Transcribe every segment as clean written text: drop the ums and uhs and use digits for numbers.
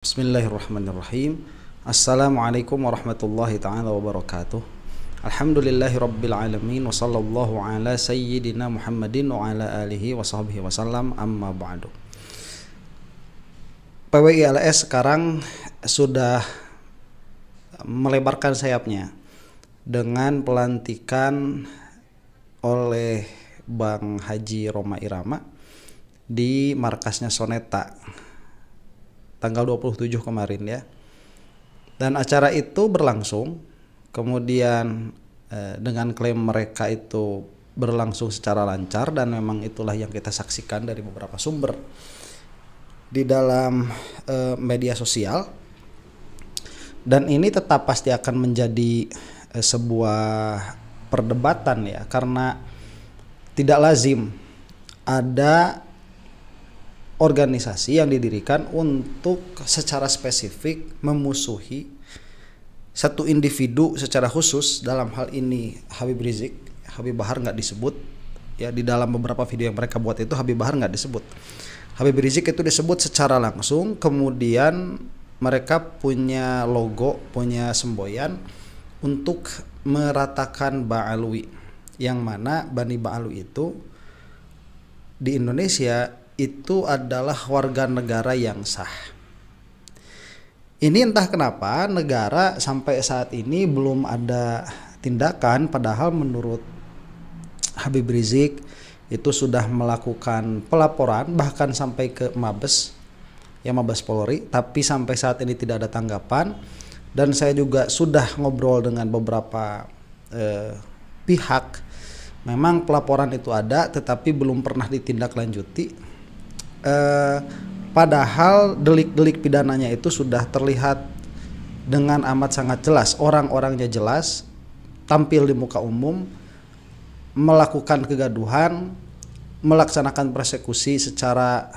Bismillahirrahmanirrahim. Assalamualaikum warahmatullahi ta'ala wabarakatuh. Alhamdulillahi rabbil alamin. Wa sallallahu ala sayyidina Muhammadin wa ala alihi wa sahbihi wasallam, amma ba'du. PWILS sekarang sudah melebarkan sayapnya dengan pelantikan oleh Bang Haji Rhoma Irama di markasnya Soneta tanggal 27 kemarin ya. Dan acara itu berlangsung, kemudian dengan klaim mereka itu berlangsung secara lancar, dan memang itulah yang kita saksikan dari beberapa sumber di dalam media sosial. Dan ini tetap pasti akan menjadi sebuah perdebatan ya, karena tidak lazim ada organisasi yang didirikan untuk secara spesifik memusuhi satu individu secara khusus. Dalam hal ini Habib Rizik. Habib Bahar nggak disebut ya, di dalam beberapa video yang mereka buat itu Habib Bahar nggak disebut. Habib Rizik itu disebut secara langsung. Kemudian mereka punya logo, punya semboyan untuk meratakan Ba'alwi, yang mana Bani Ba'alwi itu di Indonesia itu adalah warga negara yang sah. Ini entah kenapa negara sampai saat ini belum ada tindakan, padahal menurut Habib Rizik itu sudah melakukan pelaporan bahkan sampai ke Mabes, ya Mabes Polri, tapi sampai saat ini tidak ada tanggapan. Dan saya juga sudah ngobrol dengan beberapa pihak, memang pelaporan itu ada tetapi belum pernah ditindaklanjuti. Padahal delik-delik pidananya itu sudah terlihat dengan amat sangat jelas, orang-orangnya jelas, tampil di muka umum, melakukan kegaduhan, melaksanakan persekusi secara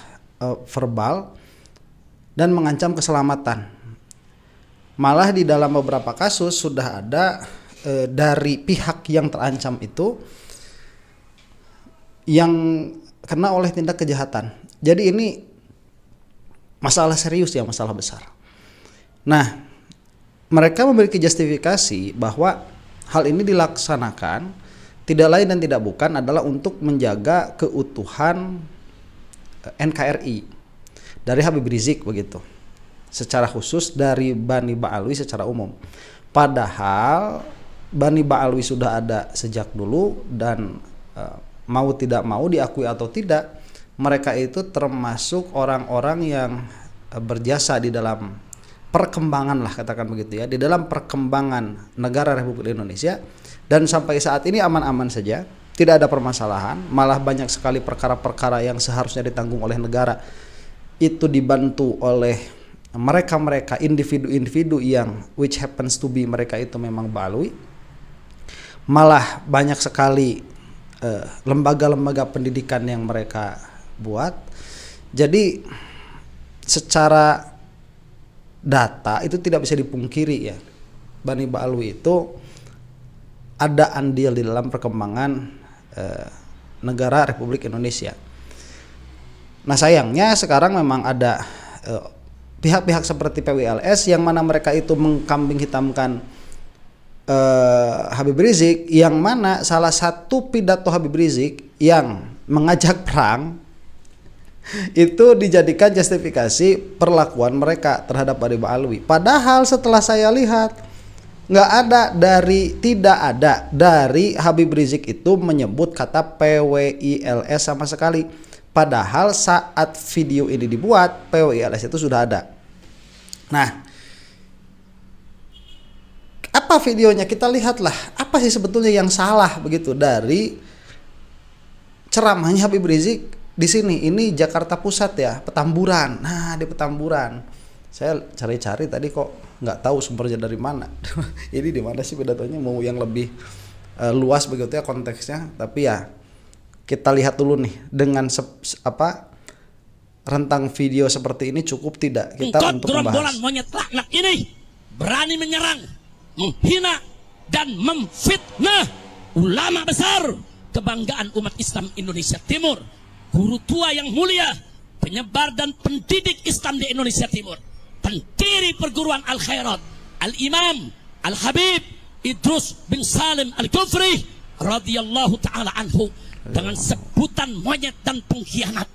verbal, dan mengancam keselamatan. Malah di dalam beberapa kasus sudah ada dari pihak yang terancam itu yang kena oleh tindak kejahatan. Jadi ini masalah serius ya, masalah besar. Nah, mereka memiliki justifikasi bahwa hal ini dilaksanakan tidak lain dan tidak bukan adalah untuk menjaga keutuhan NKRI dari Habib Rizik begitu. Secara khusus dari Bani Ba'alwi secara umum. Padahal Bani Ba'alwi sudah ada sejak dulu, dan mau tidak mau diakui atau tidak, mereka itu termasuk orang-orang yang berjasa di dalam perkembangan lah, katakan begitu ya, di dalam perkembangan negara Republik Indonesia. Dan sampai saat ini aman-aman saja, tidak ada permasalahan. Malah banyak sekali perkara-perkara yang seharusnya ditanggung oleh negara itu dibantu oleh mereka-mereka, individu-individu yang which happens to be mereka itu memang Ba'alwi. Malah banyak sekali lembaga-lembaga pendidikan yang mereka buat. Jadi secara data itu tidak bisa dipungkiri ya, Bani Ba'alwi itu ada andil di dalam perkembangan negara Republik Indonesia. Nah sayangnya sekarang memang ada pihak-pihak seperti PWLS yang mana mereka itu mengkambing hitamkan Habib Rizik, yang mana salah satu pidato Habib Rizik yang mengajak perang itu dijadikan justifikasi perlakuan mereka terhadap Bani Ba'alwi. Padahal setelah saya lihat tidak ada dari Habib Rizik itu menyebut kata PWILS sama sekali. Padahal saat video ini dibuat PWILS itu sudah ada. Nah, apa videonya? Kita lihatlah apa sih sebetulnya yang salah begitu dari ceramahnya Habib Rizik di sini. Ini Jakarta Pusat ya, Petamburan. Nah, di Petamburan. Saya cari-cari tadi kok nggak tahu sumbernya dari mana. Ini di mana sih pidatonya? Mau yang lebih luas begitu ya konteksnya. Tapi ya kita lihat dulu nih, dengan rentang video seperti ini cukup tidak kita untuk membahas. Monyet laknat ini berani menyerang, menghina dan memfitnah ulama besar, kebanggaan umat Islam Indonesia Timur, guru tua yang mulia, penyebar dan pendidik Islam di Indonesia Timur. pendiri perguruan Al-Khairat, Al-Imam Al-Habib Idrus bin Salim Al-Kufri radhiyallahu ta'ala anhu, dengan sebutan monyet dan pengkhianat.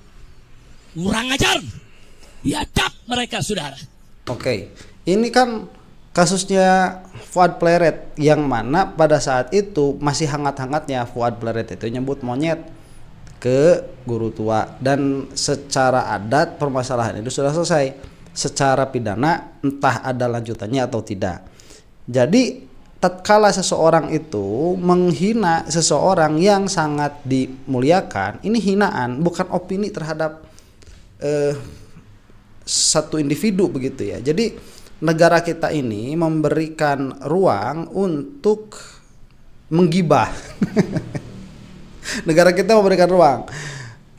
Kurang ajar, biadab mereka, saudara. Oke, ini kan kasusnya Fuad Pleret, yang mana pada saat itu masih hangat-hangatnya Fuad Pleret itu nyebut monyet ke guru tua, dan secara adat permasalahan itu sudah selesai. Secara pidana entah ada lanjutannya atau tidak. Jadi tatkala seseorang itu menghina seseorang yang sangat dimuliakan, ini hinaan, bukan opini terhadap satu individu begitu ya. Jadi negara kita ini memberikan ruang untuk menggibah. Negara kita memberikan ruang.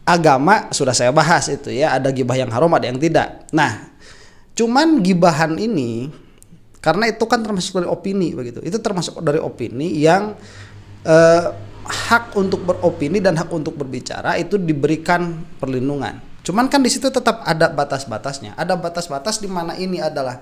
Agama sudah saya bahas itu ya, ada gibah yang haram, ada yang tidak. Nah, cuman gibahan ini karena itu kan termasuk dari opini begitu. Itu termasuk dari opini yang hak untuk beropini dan hak untuk berbicara itu diberikan perlindungan. Cuman kan di situ tetap ada batas-batasnya. Ada batas-batas di mana ini adalah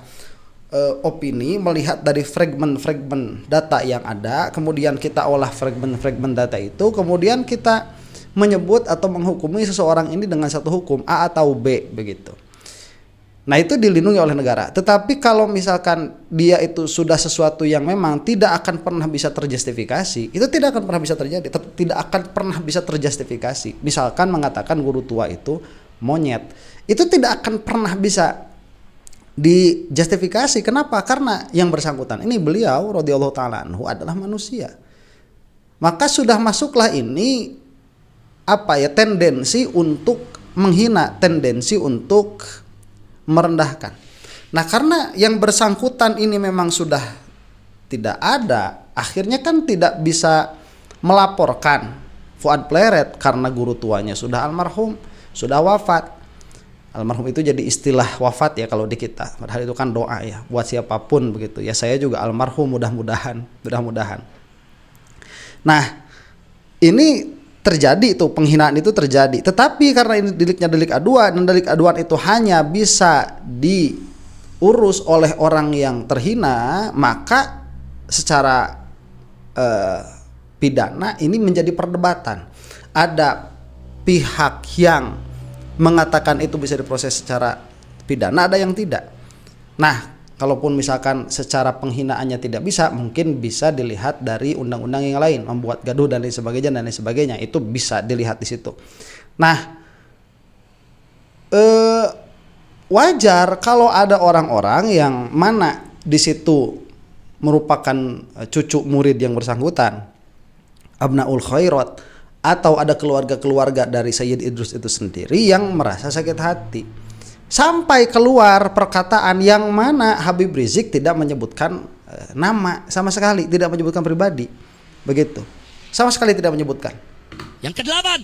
opini melihat dari fragmen-fragmen data yang ada, kemudian kita olah fragmen-fragmen data itu, kemudian kita menyebut atau menghukumi seseorang ini dengan satu hukum A atau B begitu. Nah, itu dilindungi oleh negara. Tetapi kalau misalkan dia itu sudah sesuatu yang memang tidak akan pernah bisa terjustifikasi, itu tidak akan pernah bisa terjadi, tidak akan pernah bisa terjustifikasi. Misalkan mengatakan guru tua itu monyet, itu tidak akan pernah bisa dijustifikasi. Kenapa? Karena yang bersangkutan ini, beliau radhiyallahu ta'ala anhu, adalah manusia. Maka sudah masuklah ini tendensi untuk menghina, tendensi untuk merendahkan. Nah, karena yang bersangkutan ini memang sudah tidak ada, akhirnya kan tidak bisa melaporkan Fuad Pleret karena guru tuanya sudah almarhum, sudah wafat. Almarhum itu jadi istilah wafat ya kalau di kita. Padahal itu kan doa ya buat siapapun begitu. Ya saya juga almarhum, mudah-mudahan. Nah, ini terjadi tuh, penghinaan itu terjadi. Tetapi karena ini deliknya delik aduan, dan delik aduan itu hanya bisa diurus oleh orang yang terhina, maka secara pidana ini menjadi perdebatan. Ada pihak yang mengatakan itu bisa diproses secara pidana, ada yang tidak. Nah, kalaupun misalkan secara penghinaannya tidak bisa, mungkin bisa dilihat dari undang-undang yang lain, membuat gaduh dan lain sebagainya, itu bisa dilihat di situ. Nah, wajar kalau ada orang-orang yang mana di situ merupakan cucu murid yang bersangkutan, abnaul khairat, atau ada keluarga-keluarga dari Sayyid Idrus itu sendiri yang merasa sakit hati. Sampai keluar perkataan yang mana Habib Rizik tidak menyebutkan nama sama sekali, tidak menyebutkan pribadi. Begitu. Sama sekali tidak menyebutkan. Yang kedelapan,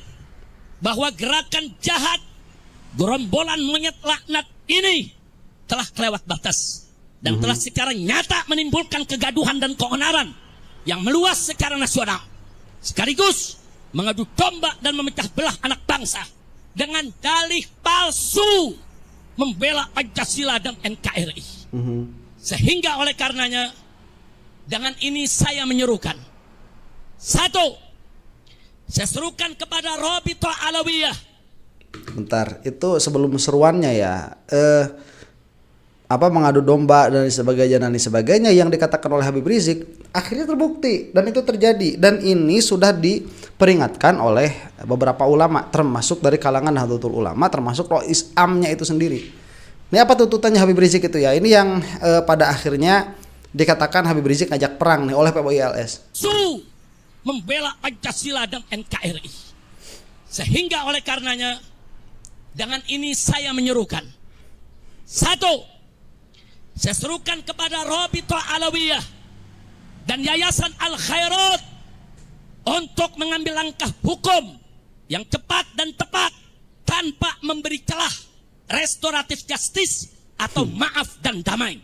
bahwa gerakan jahat gerombolan monyet laknat ini telah kelewat batas dan telah secara nyata menimbulkan kegaduhan dan keonaran yang meluas secara nasional, sekaligus mengadu domba dan memecah belah anak bangsa dengan dalih palsu membela Pancasila dan NKRI. Sehingga oleh karenanya, dengan ini saya menyerukan, satu, saya serukan kepada Rabithah Alawiyah. Bentar, itu sebelum seruannya ya, mengadu domba dan sebagainya yang dikatakan oleh Habib Rizik akhirnya terbukti dan itu terjadi, dan ini sudah diperingatkan oleh beberapa ulama termasuk dari kalangan Nahdlatul Ulama, termasuk Rois Amnya itu sendiri. Ini apa tuntutannya Habib Rizik itu ya? Ini yang pada akhirnya dikatakan Habib Rizik ngajak perang nih oleh PBILS. Membela Pancasila dan NKRI. Sehingga oleh karenanya, dengan ini saya menyerukan, satu, saya serukan kepada Rabithah Alawiyah dan Yayasan Al-Khairat untuk mengambil langkah hukum yang cepat dan tepat tanpa memberi celah restoratif justice atau maaf dan damai.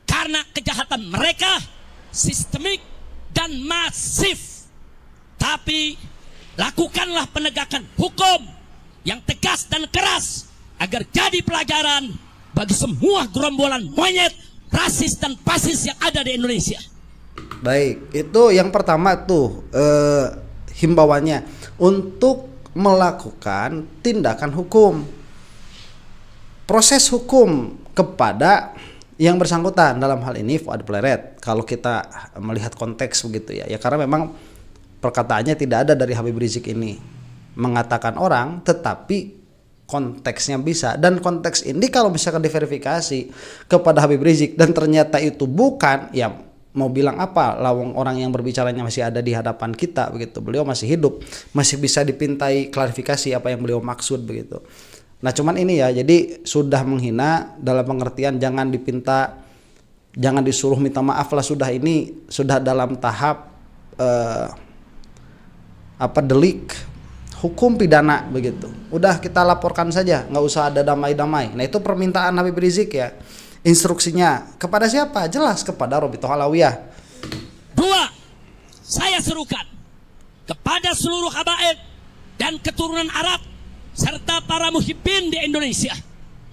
Karena kejahatan mereka sistemik dan masif. Tapi lakukanlah penegakan hukum yang tegas dan keras agar jadi pelajaran bagi semua gerombolan monyet, rasis dan fasis yang ada di Indonesia. Baik, itu yang pertama tuh himbauannya untuk melakukan tindakan hukum, proses hukum kepada yang bersangkutan, dalam hal ini Fuad Pleret. Kalau kita melihat konteks begitu ya, karena memang perkataannya tidak ada dari Habib Rizik ini mengatakan orang, tetapi konteksnya bisa, dan konteks ini kalau misalkan diverifikasi kepada Habib Rizik dan ternyata itu bukan, ya mau bilang apa, lawang orang yang berbicaranya masih ada di hadapan kita begitu, beliau masih hidup, masih bisa dipintai klarifikasi apa yang beliau maksud begitu. Nah cuman ini ya, jadi sudah menghina dalam pengertian jangan dipinta, jangan disuruh minta maaf lah, sudah ini sudah dalam tahap delik hukum pidana begitu. Udah kita laporkan saja, nggak usah ada damai-damai. Nah itu permintaan Habib Rizik ya. Instruksinya kepada siapa? Jelas kepada Robitoh Alawiyah. 2. Saya serukan kepada seluruh habaib dan keturunan Arab serta para muhibbin di Indonesia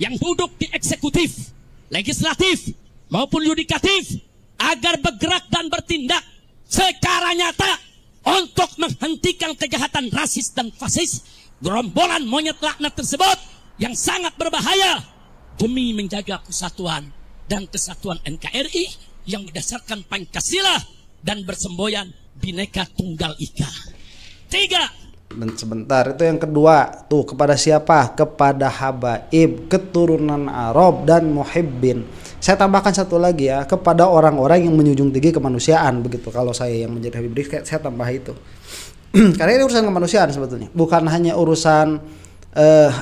yang duduk di eksekutif, legislatif maupun yudikatif agar bergerak dan bertindak secara nyata untuk menghentikan kejahatan rasis dan fasis gerombolan monyet laknat tersebut yang sangat berbahaya demi menjaga persatuan dan kesatuan NKRI yang berdasarkan Pancasila dan bersemboyan Bhinneka Tunggal Ika. 3. Dan sebentar, itu yang kedua tuh kepada siapa? Kepada habaib, keturunan Arab dan muhibbin. Saya tambahkan satu lagi ya, kepada orang-orang yang menjunjung tinggi kemanusiaan begitu. Kalau saya yang menjadi Habib Rizik, saya tambah itu. Karena ini urusan kemanusiaan sebetulnya, bukan hanya urusan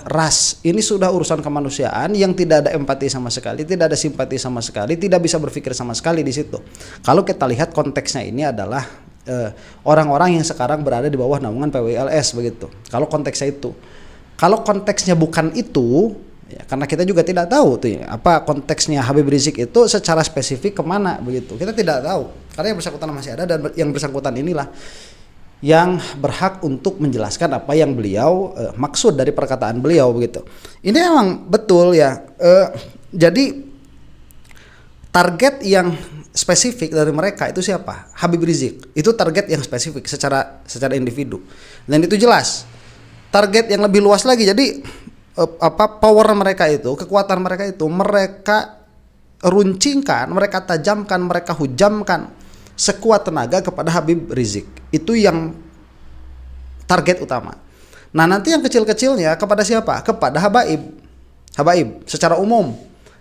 ras. Ini sudah urusan kemanusiaan yang tidak ada empati sama sekali, tidak ada simpati sama sekali, tidak bisa berpikir sama sekali di situ. Kalau kita lihat konteksnya ini adalah orang-orang yang sekarang berada di bawah naungan PWILS begitu. Kalau konteksnya itu, kalau konteksnya bukan itu, ya, karena kita juga tidak tahu tuh ya, apa konteksnya Habib Rizik itu secara spesifik kemana begitu. Kita tidak tahu karena yang bersangkutan masih ada, dan yang bersangkutan inilah yang berhak untuk menjelaskan apa yang beliau maksud dari perkataan beliau begitu. Ini memang betul ya. Jadi target yang spesifik dari mereka itu siapa? Habib Rizik. Itu target yang spesifik secara individu. Dan itu jelas. Target yang lebih luas lagi. Jadi power mereka itu, kekuatan mereka itu mereka runcingkan, mereka tajamkan, mereka hujamkan sekuat tenaga kepada Habib Rizik. Itu yang target utama. Nah nanti yang kecil-kecilnya kepada siapa? Kepada habaib secara umum.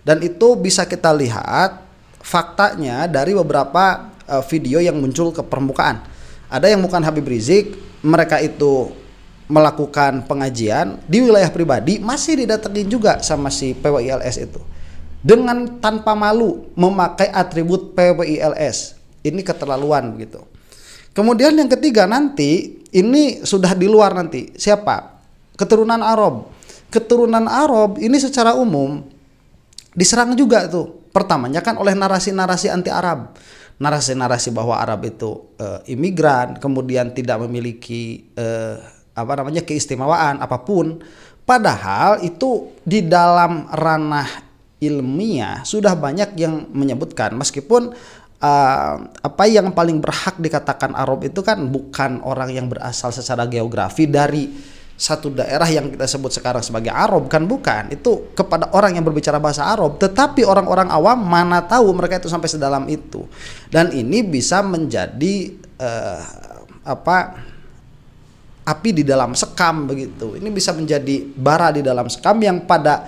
Dan itu bisa kita lihat faktanya dari beberapa video yang muncul ke permukaan. Ada yang bukan Habib Rizik, mereka itu melakukan pengajian di wilayah pribadi, masih didatengin juga sama si PWILS itu dengan tanpa malu memakai atribut PWILS. Ini keterlaluan begitu. Kemudian yang ketiga nanti ini sudah di luar nanti siapa? Keturunan Arab. Keturunan Arab ini secara umum diserang juga tuh. Pertamanya kan oleh narasi-narasi anti Arab. Narasi-narasi bahwa Arab itu imigran, kemudian tidak memiliki keistimewaan apapun. Padahal itu di dalam ranah ilmiah sudah banyak yang menyebutkan, meskipun apa yang paling berhak dikatakan Arab itu kan bukan orang yang berasal secara geografi dari satu daerah yang kita sebut sekarang sebagai Arab, kan bukan. Itu kepada orang yang berbicara bahasa Arab, tetapi orang-orang awam mana tahu mereka itu sampai sedalam itu. Dan ini bisa menjadi api di dalam sekam begitu. Ini bisa menjadi bara di dalam sekam yang pada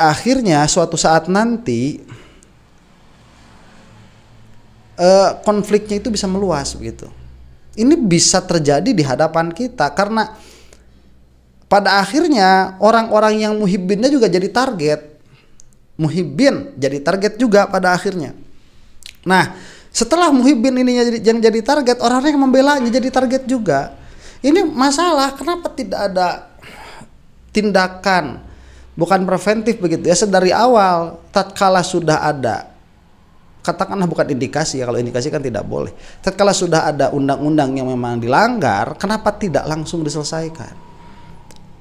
akhirnya suatu saat nanti konfliknya itu bisa meluas begitu. Ini bisa terjadi di hadapan kita karena pada akhirnya orang-orang yang muhibbinnya juga jadi target. Muhibbin jadi target juga pada akhirnya. Nah, setelah muhibbin ini yang jadi target, orang-orang yang membelanya jadi target juga. Ini masalah, kenapa tidak ada tindakan bukan preventif begitu ya sedari awal, tatkala sudah ada, katakanlah bukan indikasi ya, kalau indikasi kan tidak boleh. Tatkala sudah ada undang-undang yang memang dilanggar, kenapa tidak langsung diselesaikan?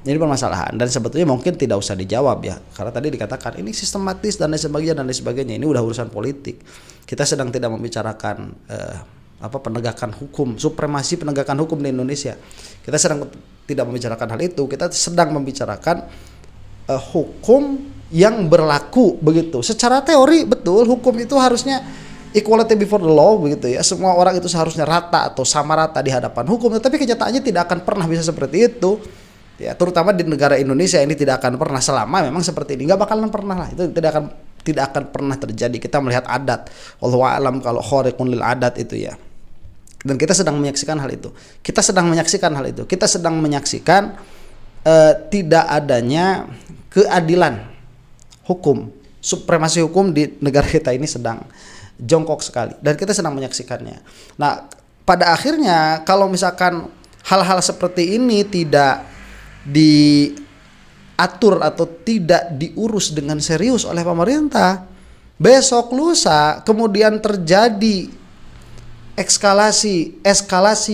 Jadi permasalahan, dan sebetulnya mungkin tidak usah dijawab ya, karena tadi dikatakan ini sistematis dan lain sebagainya. Ini udah urusan politik. Kita sedang tidak membicarakan penegakan hukum, supremasi penegakan hukum di Indonesia. Kita sedang tidak membicarakan hal itu. Kita sedang membicarakan hukum yang berlaku begitu. Secara teori betul hukum itu harusnya equality before the law begitu ya. Semua orang itu seharusnya rata atau sama rata di hadapan hukum. Tetapi kenyataannya tidak akan pernah bisa seperti itu. Ya, terutama di negara Indonesia ini tidak akan pernah, selama memang seperti ini, nggak bakalan pernah lah, itu tidak akan pernah terjadi. Kita melihat adat, wallahu a'lam, kalau khariqun lil adat itu ya, dan kita sedang menyaksikan hal itu. Kita sedang menyaksikan tidak adanya keadilan hukum, supremasi hukum di negara kita ini sedang jongkok sekali, dan kita sedang menyaksikannya. Nah, pada akhirnya kalau misalkan hal-hal seperti ini tidak diatur atau tidak diurus dengan serius oleh pemerintah, besok lusa kemudian terjadi eskalasi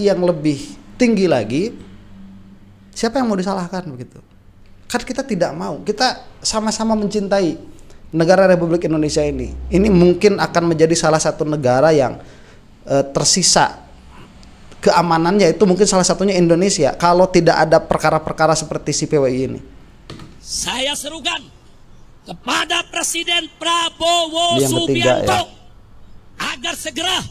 yang lebih tinggi lagi, siapa yang mau disalahkan begitu? Kan kita tidak mau, kita sama-sama mencintai negara Republik Indonesia ini. Ini mungkin akan menjadi salah satu negara yang tersisa keamanannya, itu mungkin salah satunya Indonesia, kalau tidak ada perkara-perkara seperti si PWI ini. Saya serukan kepada Presiden Prabowo Subianto agar segera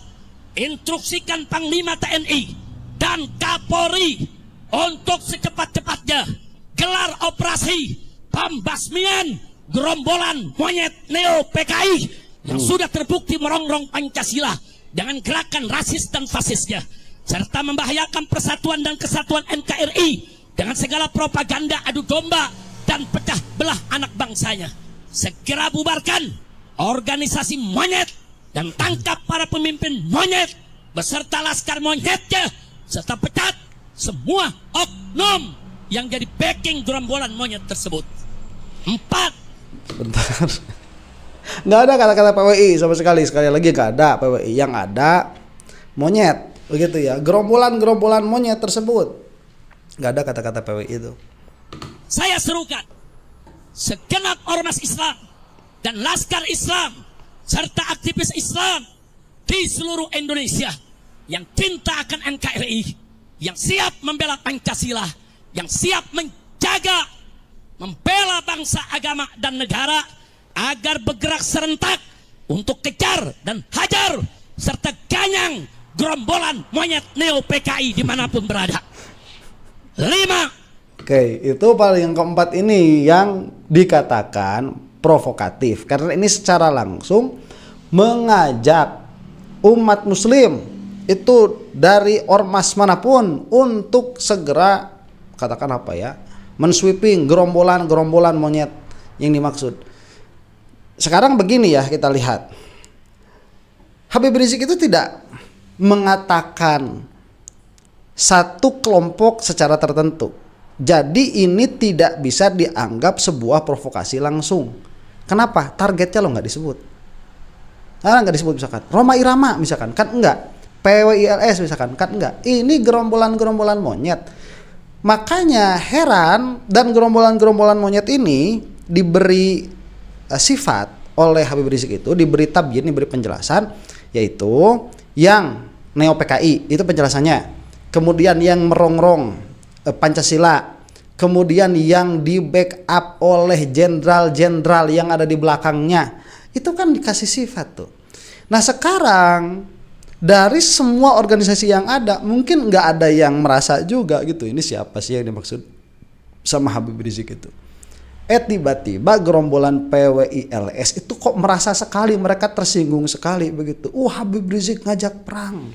instruksikan Panglima TNI dan Kapolri untuk secepat-cepatnya gelar operasi pembasmian gerombolan monyet Neo PKI yang sudah terbukti merongrong Pancasila dengan gerakan rasis dan fasisnya, serta membahayakan persatuan dan kesatuan NKRI dengan segala propaganda adu domba dan pecah belah anak bangsanya. Segera bubarkan organisasi monyet dan tangkap para pemimpin monyet beserta laskar monyetnya, serta pecat semua oknum yang jadi backing gerombolan monyet tersebut. 4. Bentar. Nggak ada kata-kata PWI sama sekali lagi nggak ada PWI, yang ada monyet. Begitu ya, gerombolan monyet tersebut, nggak ada kata-kata PWI itu. Saya serukan segenap ormas Islam dan laskar Islam serta aktivis Islam di seluruh Indonesia yang cinta akan NKRI, yang siap membela Pancasila, yang siap menjaga, membela bangsa, agama dan negara, agar bergerak serentak untuk kejar dan hajar serta ganyang gerombolan monyet Neo PKI dimanapun berada. 5. Oke, itu paling yang keempat ini yang dikatakan provokatif, karena ini secara langsung mengajak umat muslim itu dari ormas manapun untuk segera katakan mensweeping gerombolan monyet yang dimaksud. Sekarang begini ya, kita lihat Habib Rizik itu tidak mengatakan satu kelompok secara tertentu. Jadi ini tidak bisa dianggap sebuah provokasi langsung. Kenapa? Targetnya lo nggak disebut. Nggak disebut misalkan Rhoma Irama misalkan, kan enggak. PWILS misalkan, kan enggak. Ini gerombolan monyet. Makanya heran, dan gerombolan monyet ini diberi sifat oleh Habib Rizik, itu diberi tabyin, diberi penjelasan, yaitu yang Neo PKI itu penjelasannya, kemudian yang merongrong Pancasila, kemudian yang di backup oleh jenderal-jenderal yang ada di belakangnya, itu kan dikasih sifat tuh. Nah sekarang dari semua organisasi yang ada, mungkin nggak ada yang merasa juga gitu, ini siapa sih yang dimaksud sama Habib Rizik itu. Tiba-tiba gerombolan PWILS itu kok merasa sekali, mereka tersinggung sekali begitu. Habib Rizik ngajak perang.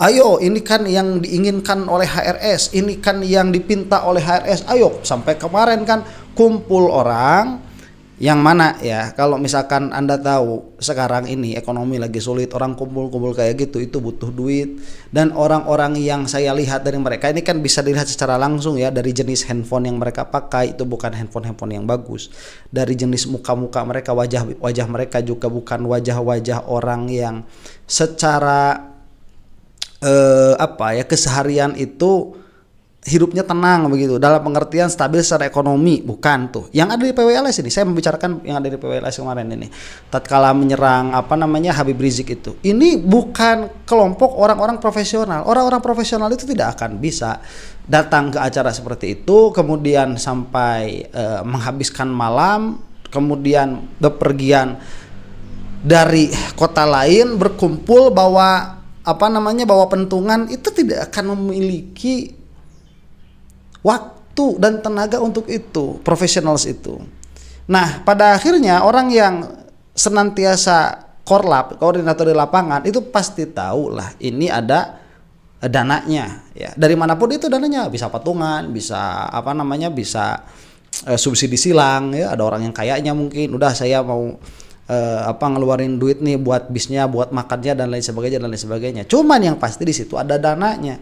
Ayo, ini kan yang diinginkan oleh HRS, ini kan yang dipinta oleh HRS. Ayo, sampai kemarin kan kumpul orang yang mana ya, kalau misalkan Anda tahu sekarang ini ekonomi lagi sulit, orang kumpul-kumpul kayak gitu itu butuh duit. Dan orang-orang yang saya lihat dari mereka ini kan bisa dilihat secara langsung ya, dari jenis handphone yang mereka pakai itu bukan handphone yang bagus. Dari jenis muka-muka mereka, wajah mereka juga bukan wajah-wajah orang yang secara keseharian itu hidupnya tenang begitu, dalam pengertian stabil secara ekonomi, bukan tuh. Yang ada di PWLS ini, saya membicarakan yang ada di PWLS kemarin ini. Tatkala menyerang Habib Rizik itu. Ini bukan kelompok orang-orang profesional. Orang-orang profesional itu tidak akan bisa datang ke acara seperti itu, kemudian sampai menghabiskan malam, kemudian bepergian dari kota lain berkumpul bawa bawa pentungan, itu tidak akan memiliki waktu dan tenaga untuk itu, profesionals itu. Nah, pada akhirnya orang yang senantiasa koordinator di lapangan itu pasti tahu lah ini ada dananya ya. Dari manapun itu dananya, bisa patungan, bisa bisa subsidi silang ya. Ada orang yang kayaknya mungkin udah saya mau ngeluarin duit nih buat bisnya, buat makannya dan lain sebagainya. Cuman yang pasti di situ ada dananya.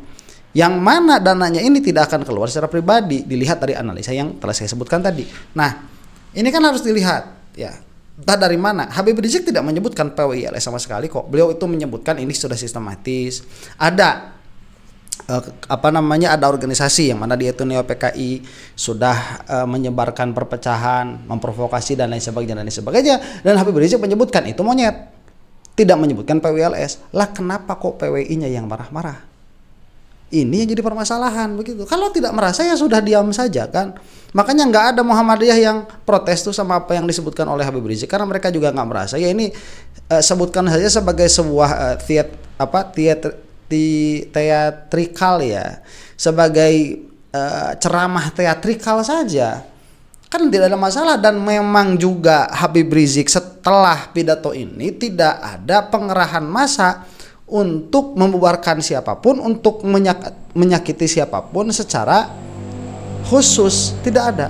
Yang mana dananya ini tidak akan keluar secara pribadi, dilihat dari analisa yang telah saya sebutkan tadi. Nah, ini kan harus dilihat ya. Entah dari mana. Habib Rizik tidak menyebutkan PWILS sama sekali kok. Beliau itu menyebutkan ini sudah sistematis. Ada ada organisasi yang mana dia itu Neo PKI sudah menyebarkan perpecahan, memprovokasi dan lain sebagainya. Dan Habib Rizik menyebutkan itu monyet. Tidak menyebutkan PWLS. Lah kenapa kok PWI-nya yang marah-marah? Ini yang jadi permasalahan begitu. Kalau tidak merasa ya sudah diam saja kan. Makanya nggak ada Muhammadiyah yang protes tuh sama apa yang disebutkan oleh Habib Rizik, karena mereka juga nggak merasa. Ya ini sebutkan saja sebagai sebuah teatrikal ya, sebagai ceramah teatrikal saja. Kan tidak ada masalah. Dan memang juga Habib Rizik setelah pidato ini tidak ada pengerahan massa untuk membubarkan siapapun, untuk menyakiti siapapun secara khusus, tidak ada.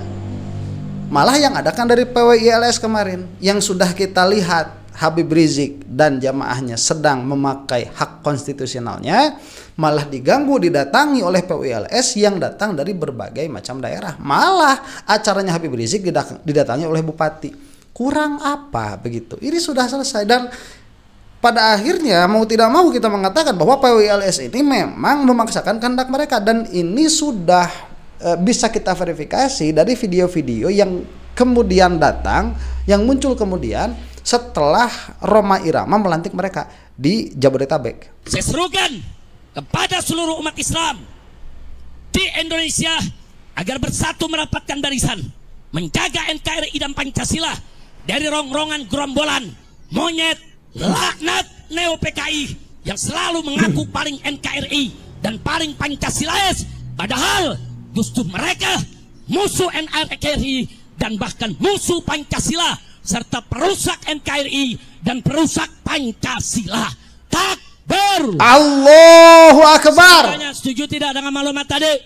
Malah yang ada kan dari PWILS kemarin yang sudah kita lihat Habib Rizik dan jamaahnya sedang memakai hak konstitusionalnya, malah diganggu, didatangi oleh PWILS yang datang dari berbagai macam daerah. Malah acaranya Habib Rizik didatangi oleh bupati. Kurang apa begitu? Ini sudah selesai. Dan pada akhirnya mau tidak mau kita mengatakan bahwa PWLS ini memang memaksakan kehendak mereka, dan ini sudah bisa kita verifikasi dari video-video yang kemudian datang, yang muncul kemudian setelah Rhoma Irama melantik mereka di Jabodetabek. Saya serukan kepada seluruh umat Islam di Indonesia agar bersatu merapatkan barisan, menjaga NKRI dan Pancasila dari rongrongan gerombolan monyet laknat Neo PKI yang selalu mengaku paling NKRI dan paling Pancasilais, padahal justru mereka musuh NKRI dan bahkan musuh Pancasila, serta perusak NKRI dan perusak Pancasila. Takbir! Allahu Akbar! Setuju tidak dengan maklumat tadi?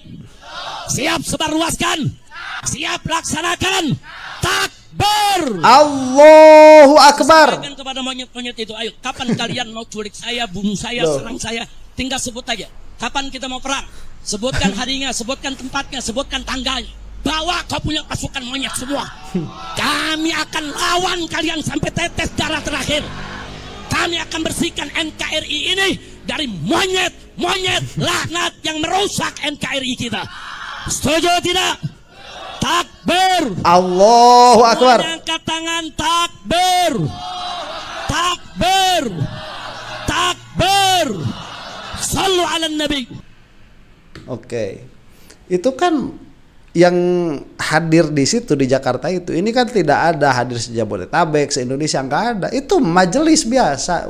Siap sebarluaskan? Siap laksanakan? Takbir! Allahu Akbar! Sampaikan kepada monyet-monyet itu, ayo, kapan kalian mau culik saya, bunuh saya, serang saya? Tinggal sebut aja. Kapan kita mau perang? Sebutkan harinya, sebutkan tempatnya, sebutkan tanggalnya. Bawa kau punya pasukan monyet semua. Kami akan lawan kalian sampai tetes darah terakhir. Kami akan bersihkan NKRI ini dari monyet laknat yang merusak NKRI kita. Setuju tidak? Takbir! Allahu Akbar! Angkat tangan, takbir! Takbir! Takbir! Sallu ala nabi. Oke. Itu kan yang hadir di situ di Jakarta itu, ini kan tidak ada hadir se-Jabodetabek, se-Indonesia nggak ada. Itu majelis biasa,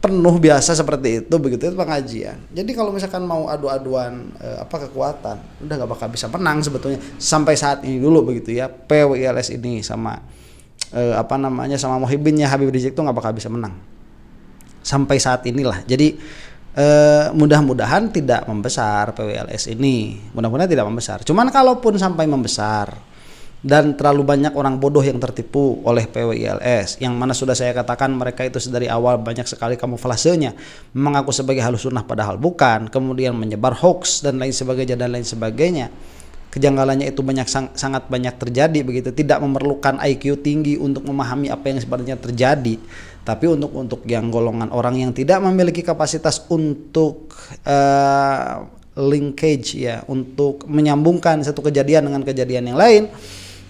penuh biasa seperti itu, begitu itu pengajian. Jadi kalau misalkan mau adu-aduan kekuatan, udah nggak bakal bisa menang sebetulnya sampai saat ini dulu begitu ya. PWILS ini sama sama Muhyiddinnya Habib Rizik itu nggak bakal bisa menang sampai saat inilah. Jadi mudah-mudahan tidak membesar PWLS ini, mudah-mudahan tidak membesar. Cuman kalaupun sampai membesar dan terlalu banyak orang bodoh yang tertipu oleh PWLS, yang mana sudah saya katakan mereka itu dari awal banyak sekali kamuflasenya, mengaku sebagai Ahlussunnah padahal bukan, kemudian menyebar hoax dan lain sebagainya. Kejanggalannya itu sangat banyak terjadi begitu, tidak memerlukan IQ tinggi untuk memahami apa yang sebenarnya terjadi. Tapi untuk yang golongan orang yang tidak memiliki kapasitas untuk linkage ya, untuk menyambungkan satu kejadian dengan kejadian yang lain,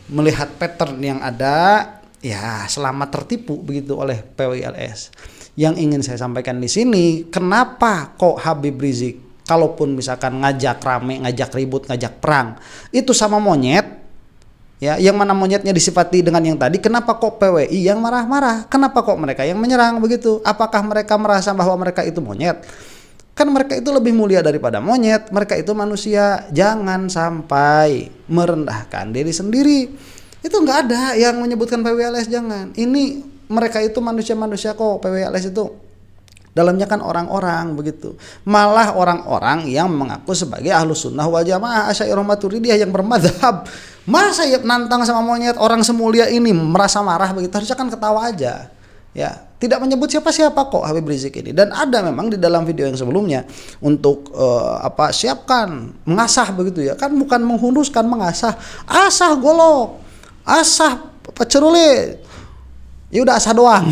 melihat pattern yang ada, ya selamat tertipu begitu oleh PWILS. Yang ingin saya sampaikan di sini, kenapa kok Habib Rizik kalaupun misalkan ngajak rame, ngajak ribut, ngajak perang, itu sama monyet, ya, yang mana monyetnya disifati dengan yang tadi, kenapa kok PWI yang marah-marah? Kenapa kok mereka yang menyerang begitu? Apakah mereka merasa bahwa mereka itu monyet? Kan mereka itu lebih mulia daripada monyet, mereka itu manusia. Jangan sampai merendahkan diri sendiri. Itu nggak ada yang menyebutkan PWLS, jangan. Ini mereka itu manusia-manusia kok, PWLS itu dalamnya kan orang-orang begitu. Malah orang-orang yang mengaku sebagai Ahlus Sunnah wal Jamaah Asy'ariyah Maturidiyah yang bermadzhab. Masa ya nantang sama monyet, orang semulia ini merasa marah begitu? Harusnya kan ketawa aja. Ya, tidak menyebut siapa-siapa kok Habib Rizik ini. Dan ada memang di dalam video yang sebelumnya untuk siapkan, mengasah begitu ya. Kan bukan menghunuskan, mengasah. Asah golok, asah pecerule. Ya udah asah doang.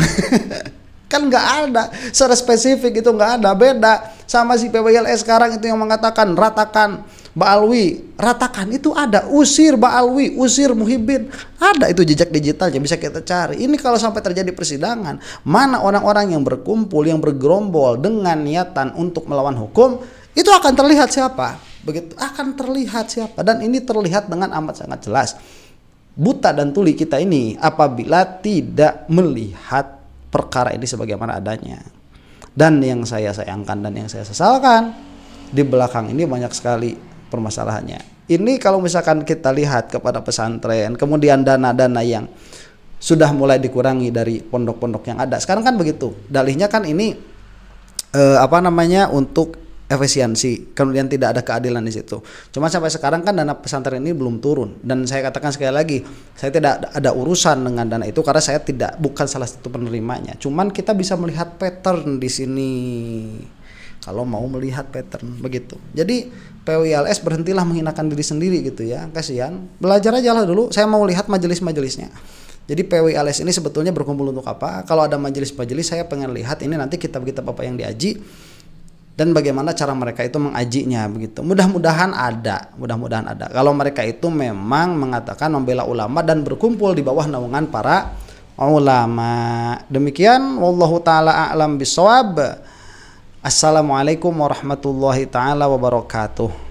Kan nggak ada secara spesifik, itu nggak ada. Beda sama si PWLS sekarang itu yang mengatakan ratakan Ba'alwi, ratakan itu ada, usir Ba'alwi, usir Muhyiddin, ada itu jejak digitalnya bisa kita cari. Ini kalau sampai terjadi persidangan, mana orang-orang yang berkumpul, yang bergerombol dengan niatan untuk melawan hukum, itu akan terlihat siapa, begitu akan terlihat siapa. Dan ini terlihat dengan amat sangat jelas. Buta dan tuli kita ini apabila tidak melihat perkara ini sebagaimana adanya. Dan yang saya sayangkan dan yang saya sesalkan, di belakang ini banyak sekali permasalahannya. Ini kalau misalkan kita lihat kepada pesantren, kemudian dana-dana yang sudah mulai dikurangi dari pondok-pondok yang ada. Sekarang kan begitu. Dalihnya kan ini untuk efisiensi, kemudian tidak ada keadilan di situ. Cuma sampai sekarang kan dana pesantren ini belum turun. Dan saya katakan sekali lagi, saya tidak ada urusan dengan dana itu karena saya bukan salah satu penerimanya. Cuman kita bisa melihat pattern di sini. Kalau mau melihat pattern begitu. Jadi PWLS berhentilah menghinakan diri sendiri gitu ya. Kasihan. Belajar aja lah dulu. Saya mau lihat majelis-majelisnya. Jadi PWLS ini sebetulnya berkumpul untuk apa? Kalau ada majelis-majelis, saya pengen lihat ini nanti kitab-kitab apa yang diaji dan bagaimana cara mereka itu mengajinya begitu. Mudah-mudahan ada. Kalau mereka itu memang mengatakan membela ulama dan berkumpul di bawah naungan para ulama. Demikian wallahu taala a'lam bishawab. Assalamualaikum warahmatullahi taala wabarakatuh.